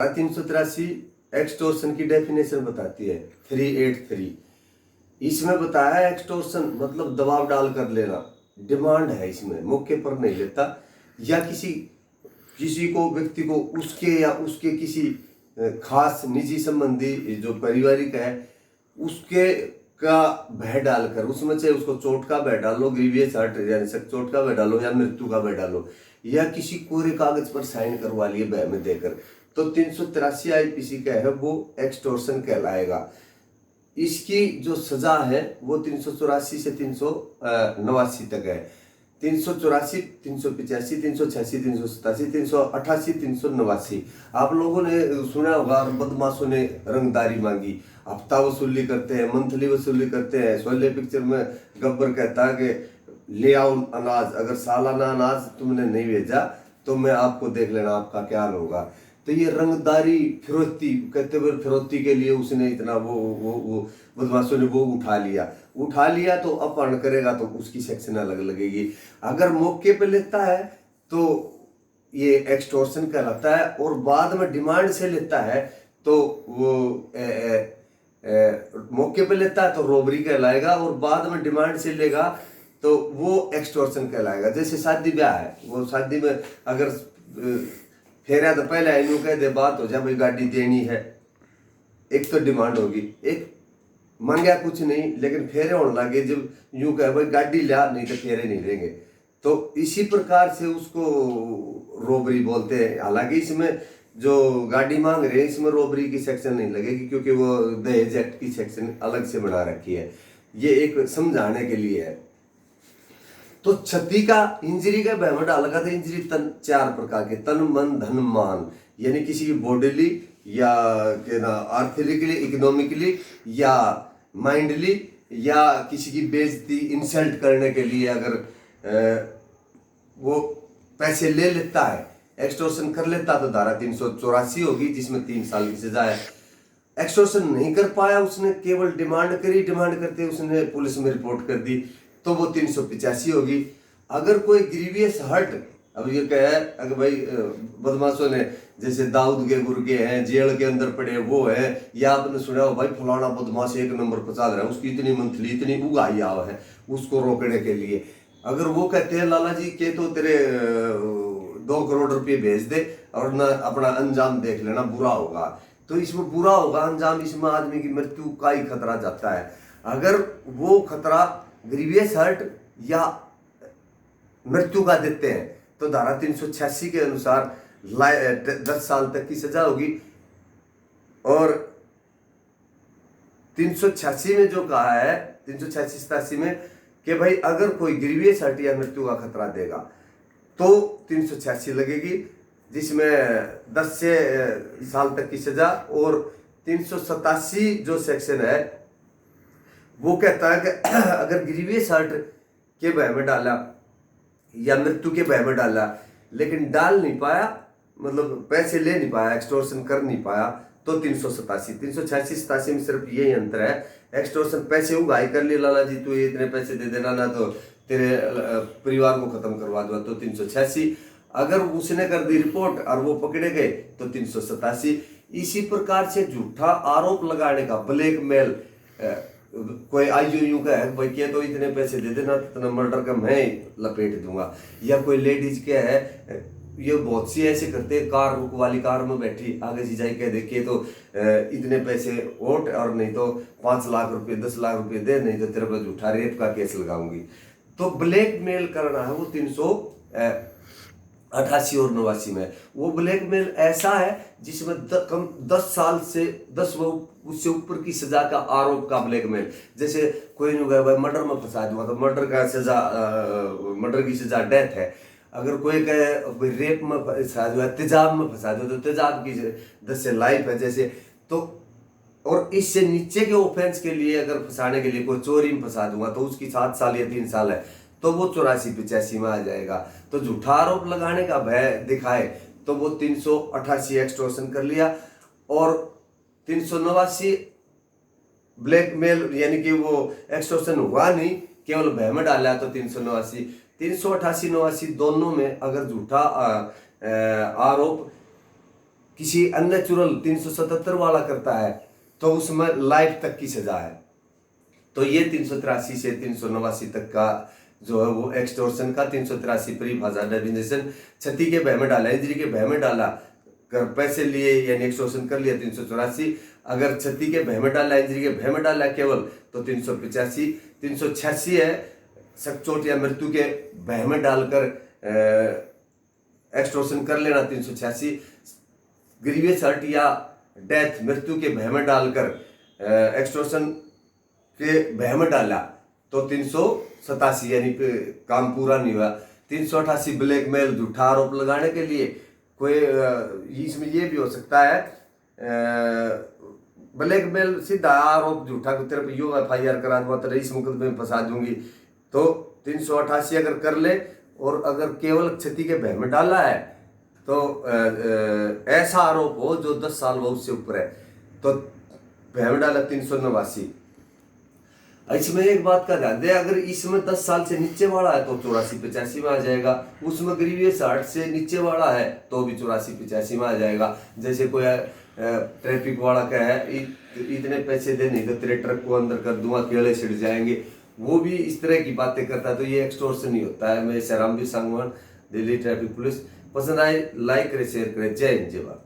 383 extortion की definition बताती है 383। इसमें बताया है एक्सटोर्शन मतलब दबाव डाल कर लेना, डिमांड है इसमें, मौके पर नहीं लेता या किसी किसी को व्यक्ति को उसके या उसके किसी खास निजी संबंधी जो पारिवारिक है उसके का भय डालकर, उसमें चाहे उसको चोट का भय डालो, ग्रीवियस हर्ट यानी चोट का भय डालो या मृत्यु का भय डालो या किसी कोरे कागज पर साइन करवा लिए भय में देकर, तो 383 आईपीसी का है वो एक्सटोर्शन कहलाएगा। इसकी जो सजा है वो 384 से 389 तक है। 384, 385, 386, 387, 388, 389। आप लोगों ने सुना होगा बदमाशों ने रंगदारी मांगी, हफ्ता वसूली करते हैं, मंथली वसूली करते हैं। शोले पिक्चर में गब्बर कहता है कि ले आओ अनाज, अगर सालाना अनाज तुमने नहीं भेजा तो मैं आपको देख लेना आपका क्या हाल होगा। तो ये रंगदारी फिरौती कहते हुए फिरौती के लिए उसने इतना वो बदमाशों ने वो उठा लिया तो अपहरण करेगा तो उसकी सेक्शन अलग लगेगी। अगर मौके पे लेता है तो ये एक्सटोर्शन कहलाता है, और बाद में डिमांड से लेता है तो वो मौके पे लेता है तो रोबरी कहलाएगा, और बाद में डिमांड से लेगा तो वो एक्सटोर्शन कहलाएगा। जैसे शादी ब्याह है, वो शादी में अगर फेरा तो पहले यूं कह दे बात हो जाए भाई गाड़ी देनी है, एक तो डिमांड होगी, एक मांगा कुछ नहीं लेकिन फेरे होने लगे जब यूं कहे भाई गाड़ी लिया नहीं तो फेरे नहीं देंगे, तो इसी प्रकार से उसको रोबरी बोलते हैं। हालांकि इसमें जो गाड़ी मांग रहे हैं इसमें रोबरी की सेक्शन नहीं लगेगी क्योंकि वो दहेज एक्ट की सेक्शन अलग से बना रखी है, ये एक समझाने के लिए है। तो क्षति का इंजरी का बहमा डाला था। इंजरी तन 4 प्रकार के, तन मन धन मान, यानी किसी की बॉडीली या आर्थिकली, इकोनॉमिकली या माइंडली, या किसी की बेइज्जती इंसल्ट करने के लिए अगर वो पैसे ले लेता है, एक्सटोर्शन कर लेता तो धारा 384 होगी जिसमें 3 साल की सजा है। एक्सटोर्शन नहीं कर पाया, उसने केवल डिमांड करी, डिमांड करते उसने पुलिस में रिपोर्ट कर दी तो वो 385 होगी। अगर कोई ग्रीवियस हर्ट, अब ये क्या है, अगर भाई बदमाशों ने जैसे दाऊद के गुर्गे हैं जेल के अंदर पड़े वो है, या आपने सुना हो भाई फलाना बदमाश 1 नंबर पर चल रहा है, उसकी इतनी मंथली इतनी उगाई आव है, उसको रोकने के लिए अगर वो कहते हैं लाला जी के तो तेरे 2 करोड़ रुपये भेज दे और ना अपना अंजाम देख लेना बुरा होगा, तो इसमें बुरा होगा अंजाम, इसमें आदमी की मृत्यु का ही खतरा जाता है। अगर वो खतरा ग्रीवियस हर्ट या मृत्यु का देते हैं तो धारा 386 के अनुसार 10 साल तक की सजा होगी। और 386 में जो कहा है 386-87 में कि भाई अगर कोई ग्रीवियस हर्ट या मृत्यु का खतरा देगा तो 386 लगेगी, जिसमें 10 से साल तक की सजा। और 387 जो सेक्शन है वो कहता है कि अगर ग्रीवियस हर्ट के भय में डाला या मृत्यु के भय में डाला लेकिन डाल नहीं पाया, मतलब पैसे ले नहीं पाया, एक्सटोर्शन कर नहीं पाया, तो 387। 386-87 में सिर्फ यही अंतर है, एक्सटोर्शन पैसे उगाई कर लिए, लाला जी तू इतने पैसे दे देना ना तो तेरे परिवार को खत्म करवा दो, तो 386। अगर उसने कर दी रिपोर्ट और वो पकड़े गए तो 387। इसी प्रकार से झूठा आरोप लगाने का, ब्लैकमेल, कोई आईओयू का है भाई क्या तो इतने पैसे दे देना इतना मर्डर का मैं लपेट दूंगा, या कोई लेडीज क्या है, ये बहुत सी ऐसे करते हैं, कार वाली कार में बैठी आगे से जाए कह देखिए तो इतने पैसे वोट और नहीं तो 5 लाख रुपए 10 लाख रुपए दे, नहीं तो तेरे पर झूठा रेप का केस लगाऊंगी। तो ब्लैकमेल करना है वो 388 और 89 में। वो ब्लैकमेल ऐसा है जिसमें कम 10 साल से 10 उससे ऊपर की सजा का आरोप का ब्लैकमेल। जैसे कोई नहीं गया भाई मर्डर में फंसा दूंगा तो मर्डर का सजा, मर्डर की सजा डेथ है। अगर कोई कहे रेप में फंसा दो, तेजाब में फंसा दो तो तेजाब की 10 से लाइफ है जैसे। तो और इससे नीचे के ऑफेंस के लिए अगर फंसाने के लिए कोई चोरी में फंसा दूंगा तो उसकी 7 साल या 3 साल है, तो वो 84-85 में आ जाएगा। तो झूठा आरोप लगाने का भय दिखाए तो वो 388 एक्सटोर्शन कर लिया, और 389 ब्लैकमेल यानी कि वो एक्सटोर्शन हुआ नहीं, केवल भय में डाला तो 389। 388-89 दोनों में अगर झूठा आरोप किसी अननेचुरल 377 वाला करता है तो उसमें लाइफ तक की सजा है। तो ये 383 से 389 तक का जो है वो एक्सटोर्शन का 383 परिभाषा डेफिनेशन, क्षति के भय में डाला, इंजरी के भय में डाला, कर पैसे लिए यानी एक्सटोर्शन कर लिया 384, अगर क्षति के भय में डाला, इंजरी के भय में डाला केवल तो 385, 386 है सख्त चोट या मृत्यु के भय में डालकर एक्सटोर्शन कर लेना 386, ग्रीवियस हर्ट या डेथ मृत्यु के भय में डालकर एक्सटोर्शन के भय में डाला तो 387 यानी काम पूरा नहीं हुआ। 388 ब्लैकमेल, झूठा आरोप लगाने के लिए कोई इसमें ये भी हो सकता है ब्लैकमेल सीधा आरोप झूठा को तेरे पे यो FIR करा दूंगा तेरे इस मुकदमे में फंसा दूंगी, तो 388 अगर कर ले और अगर केवल क्षति के भय में डाला है तो ऐसा आरोप हो जो 10 साल वो उससे ऊपर है तो भय में डाला 389। इसमें एक बात का ध्यान दे, अगर इसमें 10 साल से नीचे वाला है तो 84-85 में आ जाएगा, उसमें ग्रीवियस हर्ट से नीचे वाला है तो भी 84-85 में आ जाएगा। जैसे कोई ट्रैफिक वाला का है इतने पैसे दे नहीं तो तेरे ट्रक को अंदर कर दूंगा, केले छिड़ जाएंगे, वो भी इस तरह की बातें करता है तो ये एक्सटोर्शन नहीं होता है। मैं शरामवीर सांगवान, दिल्ली ट्रैफिक पुलिस। पसंद आए लाइक करे, शेयर करे। जय हिंद, जय भारत।